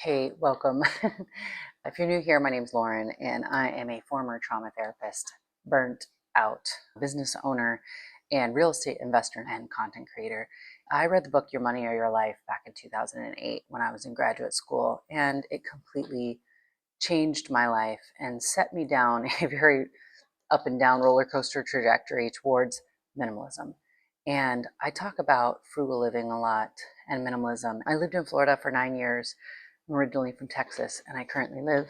Hey, welcome. If you're new here, my name's Lauren, and I am a former trauma therapist, burnt out business owner, and real estate investor and content creator. I read the book Your Money or Your Life back in 2008 when I was in graduate school, and it completely changed my life and set me down a very up and down roller coaster trajectory towards minimalism. And I talk about frugal living a lot and minimalism. I lived in Florida for 9 years. I'm originally from Texas, and I currently live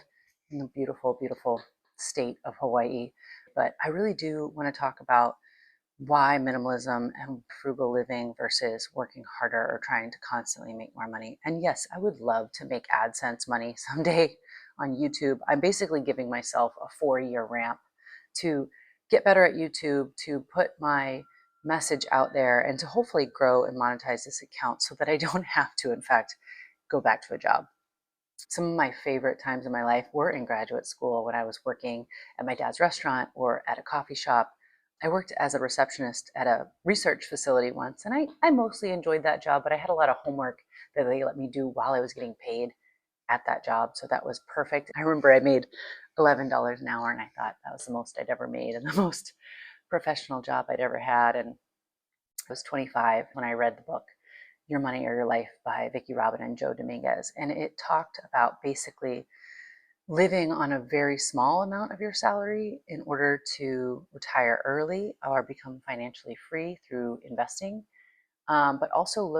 in the beautiful, beautiful state of Hawaii. But I really do want to talk about why minimalism and frugal living versus working harder or trying to constantly make more money. And yes, I would love to make AdSense money someday on YouTube. I'm basically giving myself a 4-year ramp to get better at YouTube, to put my message out there, and to hopefully grow and monetize this account so that I don't have to, in fact, go back to a job. Some of my favorite times in my life were in graduate school when I was working at my dad's restaurant or at a coffee shop. I worked as a receptionist at a research facility once, and I mostly enjoyed that job, but I had a lot of homework that they let me do while I was getting paid at that job. So that was perfect. I remember I made $11 an hour, and I thought that was the most I'd ever made and the most professional job I'd ever had. And I was 25 when I read the book Your Money or Your Life by Vicki Robin and Joe Dominguez. And it talked about basically living on a very small amount of your salary in order to retire early or become financially free through investing. But also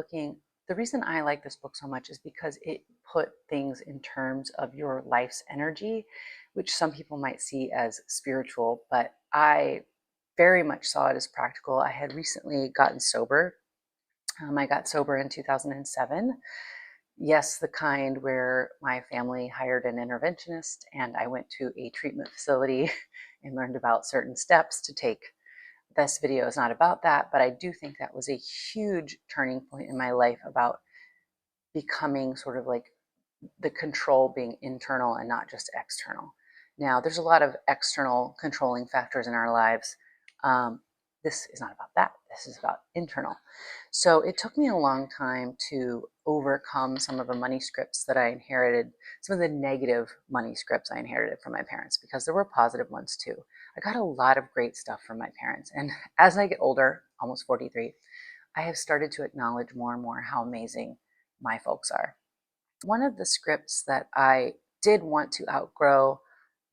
the reason I like this book so much is because it put things in terms of your life's energy, which some people might see as spiritual, but I very much saw it as practical. I had recently gotten sober. I got sober in 2007. Yes, the kind where my family hired an interventionist and I went to a treatment facility and learned about certain steps to take. This video is not about that, but I do think that was a huge turning point in my life about becoming sort of like the control being internal and not just external. Now, there's a lot of external controlling factors in our lives. This is not about that. This is about internal. So it took me a long time to overcome some of the money scripts that I inherited, some of the negative money scripts I inherited from my parents, because there were positive ones too. I got a lot of great stuff from my parents. And as I get older, almost 43, I have started to acknowledge more and more how amazing my folks are. One of the scripts that I did want to outgrow,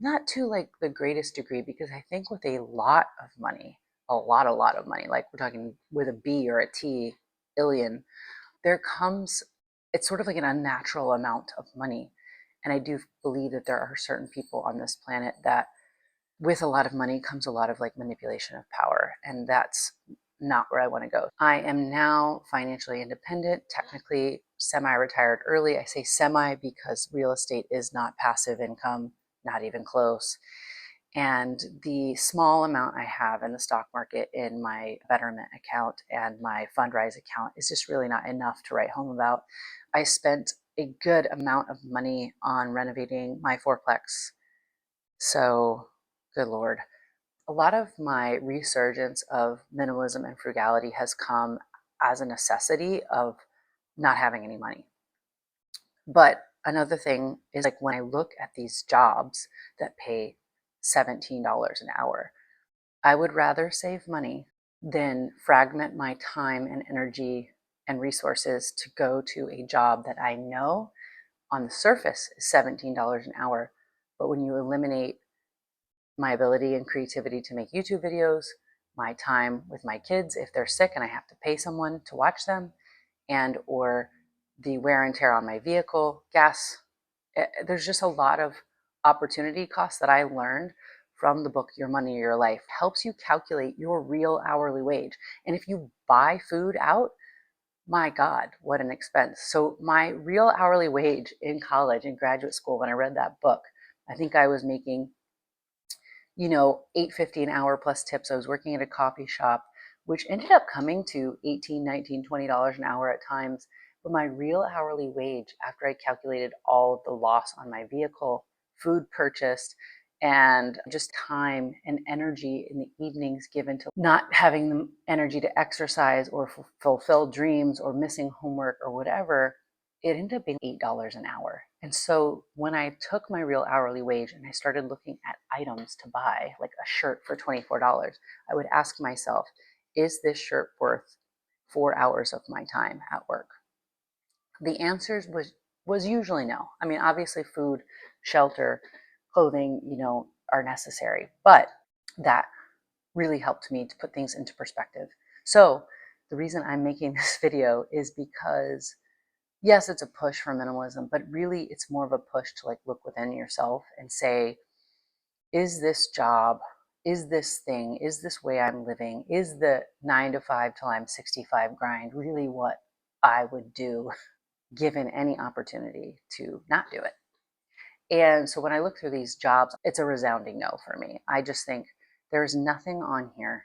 not to like the greatest degree, because I think with a lot of money, a lot of money, like we're talking with a B or a T, illion, there comes, it's sort of like an unnatural amount of money. And I do believe that there are certain people on this planet that with a lot of money comes a lot of like manipulation of power. And that's not where I want to go. I am now financially independent, technically semi-retired early. I say semi because real estate is not passive income, not even close. And the small amount I have in the stock market in my Betterment account and my Fundrise account is just really not enough to write home about. I spent a good amount of money on renovating my fourplex. So, good Lord. A lot of my resurgence of minimalism and frugality has come as a necessity of not having any money. But another thing is like when I look at these jobs that pay $17 an hour, I would rather save money than fragment my time and energy and resources to go to a job that I know on the surface is $17 an hour. But when you eliminate my ability and creativity to make YouTube videos, my time with my kids if they're sick and I have to pay someone to watch them, and or the wear and tear on my vehicle, gas. There's just a lot of opportunity costs that I learned from the book Your Money or Your Life. Helps you calculate your real hourly wage. And if you buy food out, my God, what an expense. So my real hourly wage in college and graduate school, when I read that book, I think I was making $8.50 an hour plus tips. I was working at a coffee shop, which ended up coming to $18, $19, $20 an hour at times. But my real hourly wage, after I calculated all of the loss on my vehicle, food purchased, and just time and energy in the evenings given to not having the energy to exercise or fulfill dreams or missing homework or whatever, it ended up being $8 an hour. And so when I took my real hourly wage and I started looking at items to buy, like a shirt for $24, I would ask myself, is this shirt worth 4 hours of my time at work? The answers was usually no. I mean, obviously food, shelter, clothing, are necessary, but that really helped me to put things into perspective. So the reason I'm making this video is because yes, it's a push for minimalism, but really it's more of a push to like look within yourself and say, is this job, is this thing, is this way I'm living, is the 9 to 5 till I'm 65 grind really what I would do given any opportunity to not do it? And so when I look through these jobs, it's a resounding no for me. I just think there's nothing on here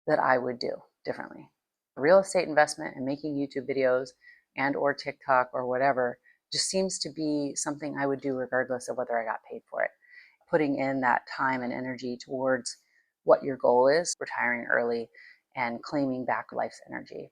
that I would do differently. Real estate investment and making YouTube videos and or TikTok or whatever just seems to be something I would do regardless of whether I got paid for it. Putting in that time and energy towards what your goal is, retiring early and claiming back life's energy.